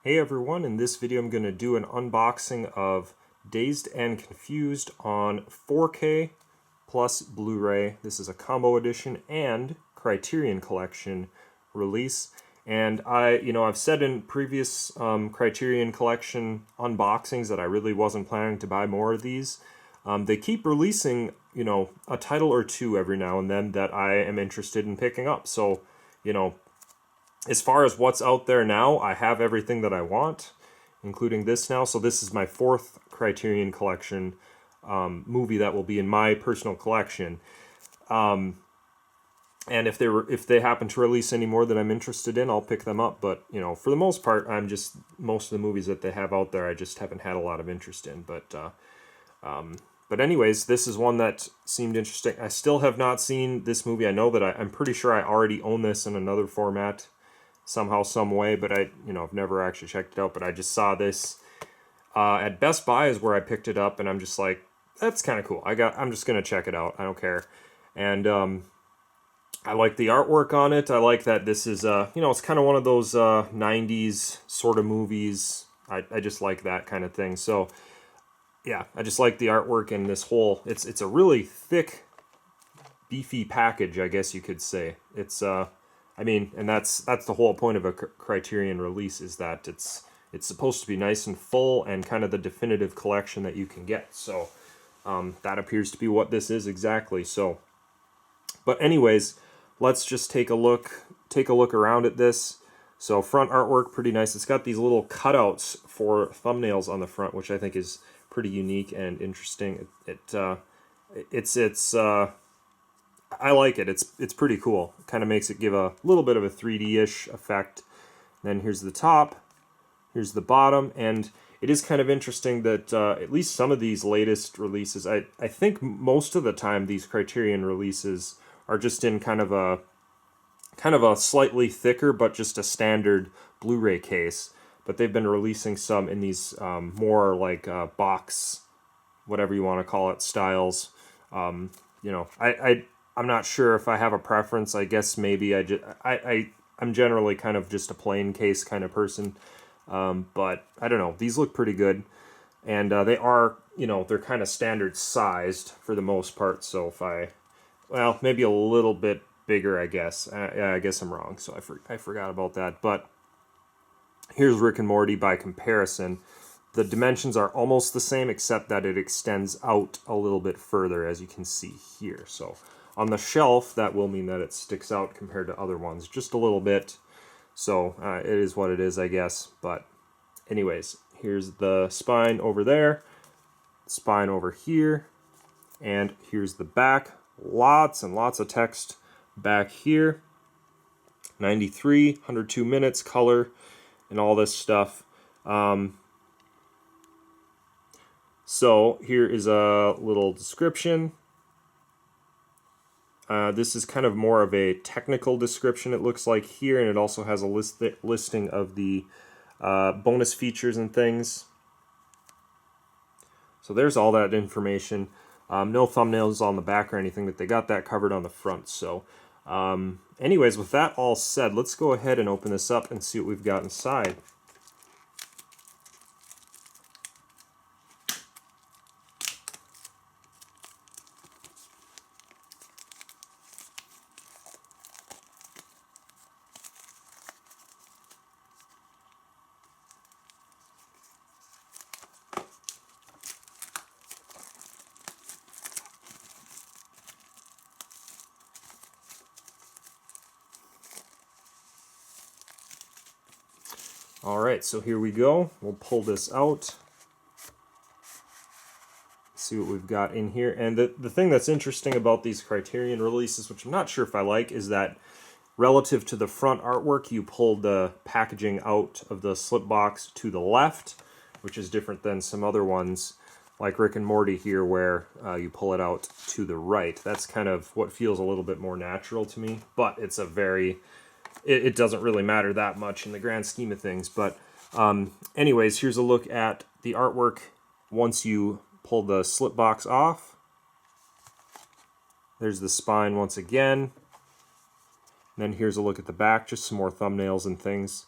Hey everyone, in this video I'm going to do an unboxing of Dazed and Confused on 4K plus Blu-ray. This is a combo edition and Criterion collection release. And I've said in previous Criterion collection unboxings that I really wasn't planning to buy more of these. They keep releasing, a title or two every now and then that I am interested in picking up. So, as far as what's out there now, I have everything that I want, including this now. So this is my fourth Criterion collection movie that will be in my personal collection. And if they happen to release any more that I'm interested in, I'll pick them up. But for the most part, most of the movies that they have out there, I just haven't had a lot of interest in. But anyways, this is one that seemed interesting. I still have not seen this movie. I know that I'm pretty sure I already own this in another format somehow, some way, but I've never actually checked it out. But I just saw this at Best Buy is where I picked it up, and I'm just like, that's kind of cool. I'm just gonna check it out. I don't care, and I like the artwork on it. I like that this is it's kind of one of those 90s sort of movies. I just like that kind of thing. So yeah, I just like the artwork and this whole. It's a really thick, beefy package, I guess you could say. It's and that's the whole point of a Criterion release, is that it's supposed to be nice and full and kind of the definitive collection that you can get. So that appears to be what this is exactly. So, but anyways, let's just take a look around at this. So front artwork, pretty nice. It's got these little cutouts for thumbnails on the front, which I think is pretty unique and interesting. I like it. It's pretty cool. It kind of makes it give a little bit of a 3D-ish effect. Then here's the top, here's the bottom, and it is kind of interesting that at least some of these latest releases, I think most of the time these Criterion releases are just in kind of a slightly thicker but just a standard Blu-ray case. But they've been releasing some in these more like box, whatever you want to call it, styles. I'm not sure if I have a preference. I guess maybe I'm generally kind of just a plain case kind of person. But I don't know. These look pretty good, and they are they're kind of standard sized for the most part. So maybe a little bit bigger, I guess. Yeah, I guess I'm wrong. So I forgot about that. But here's Rick and Morty by comparison. The dimensions are almost the same, except that it extends out a little bit further, as you can see here. So on the shelf, that will mean that it sticks out compared to other ones just a little bit. So it is what it is, I guess. But anyways, here's the spine over there, spine over here, and here's the back. Lots and lots of text back here. 93, 102 minutes, color, and all this stuff. So here is a little description. This is kind of more of a technical description, it looks like here, and it also has a listing of the bonus features and things. So there's all that information. No thumbnails on the back or anything, but they got that covered on the front. So anyways, with that all said, let's go ahead and open this up and see what we've got inside. Alright, so here we go. We'll pull this out. See what we've got in here. And the thing that's interesting about these Criterion releases, which I'm not sure if I like, is that relative to the front artwork, you pull the packaging out of the slip box to the left, which is different than some other ones, like Rick and Morty here, where you pull it out to the right. That's kind of what feels a little bit more natural to me, but it's it doesn't really matter that much in the grand scheme of things. But anyways, here's a look at the artwork once you pull the slip box off. There's the spine once again. Then here's a look at the back, just some more thumbnails and things.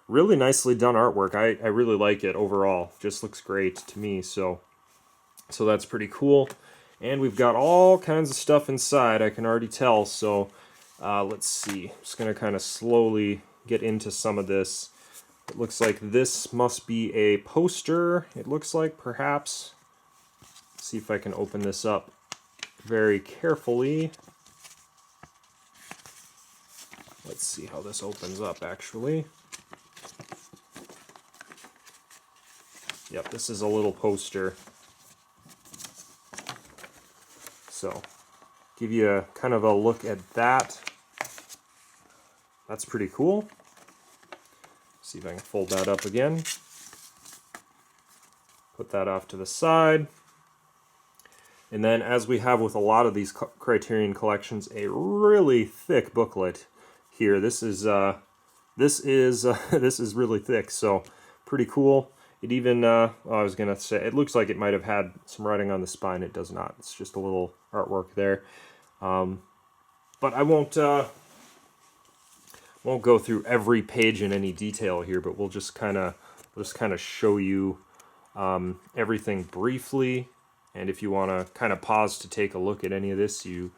really nicely done artwork. I really like it overall. Just looks great to me, so that's pretty cool. And we've got all kinds of stuff inside, I can already tell, so let's see. I'm just going to kind of slowly get into some of this. It looks like this must be a poster, it looks like, perhaps. Let's see if I can open this up very carefully. Let's see how this opens up, actually. Yep, this is a little poster. So, give you a kind of a look at that. That's pretty cool. See if I can fold that up again. Put that off to the side. And then, as we have with a lot of these Criterion collections, a really thick booklet here. This is this is really thick, so pretty cool. It even, I was going to say, it looks like it might have had some writing on the spine. It does not. It's just a little artwork there. But I won't go through every page in any detail here, but we'll just kind of show you everything briefly. And if you want to kind of pause to take a look at any of this, you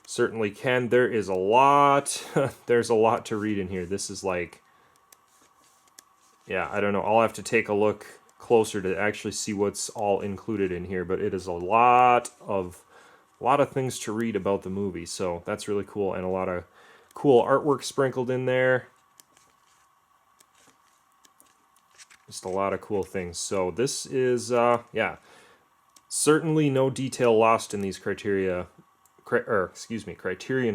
certainly can. There is a lot, there's a lot to read in here. This is like, yeah, I don't know. I'll have to take a look closer to actually see what's all included in here, but it is a lot of things to read about the movie, so that's really cool, and a lot of cool artwork sprinkled in there. Just a lot of cool things. So this is, yeah, certainly no detail lost in these Criterion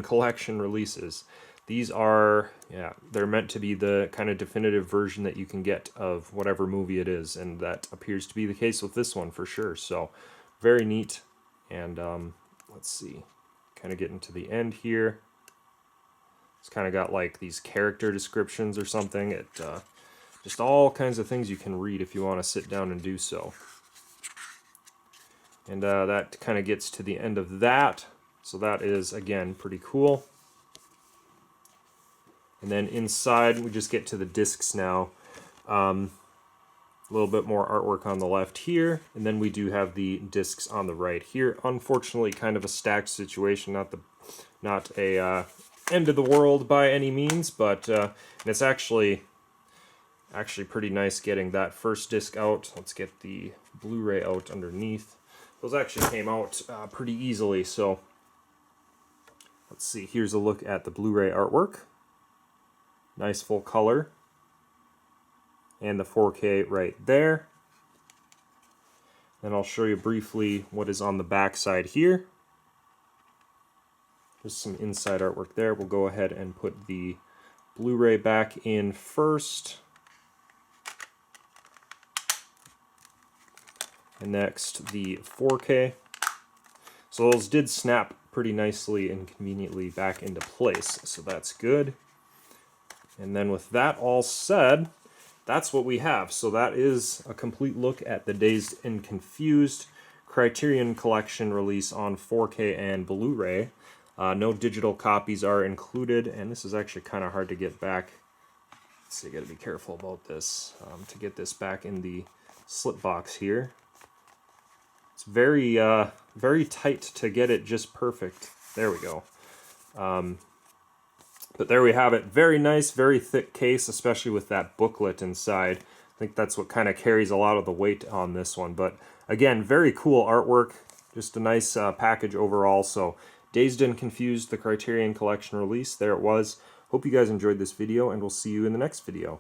Collection releases. These are, yeah, they're meant to be the kind of definitive version that you can get of whatever movie it is, and that appears to be the case with this one for sure. So, very neat. And let's see, kind of getting to the end here. It's kind of got like these character descriptions or something. It just all kinds of things you can read if you want to sit down and do so. And that kind of gets to the end of that. So that is, again, pretty cool. And then inside, we just get to the discs now. A little bit more artwork on the left here, and then we do have the discs on the right here. Unfortunately, kind of a stacked situation, not a end of the world by any means, but and it's actually pretty nice getting that first disc out. Let's get the Blu-ray out underneath. Those actually came out pretty easily, so let's see. Here's a look at the Blu-ray artwork. Nice full color. And the 4K right there. Then I'll show you briefly what is on the back side here. Just some inside artwork there. We'll go ahead and put the Blu-ray back in first. And next, the 4K. So those did snap pretty nicely and conveniently back into place, so that's good. And then with that all said, that's what we have. So that is a complete look at the Dazed and Confused Criterion Collection release on 4K and Blu-ray. No digital copies are included, and this is actually kind of hard to get back. So you got to be careful about this to get this back in the slip box here. It's very, very tight to get it just perfect. There we go. But there we have it. Very nice, very thick case, especially with that booklet inside. I think that's what kind of carries a lot of the weight on this one. But again, very cool artwork. Just a nice package overall. So Dazed and Confused, the Criterion Collection release. There it was. Hope you guys enjoyed this video, and we'll see you in the next video.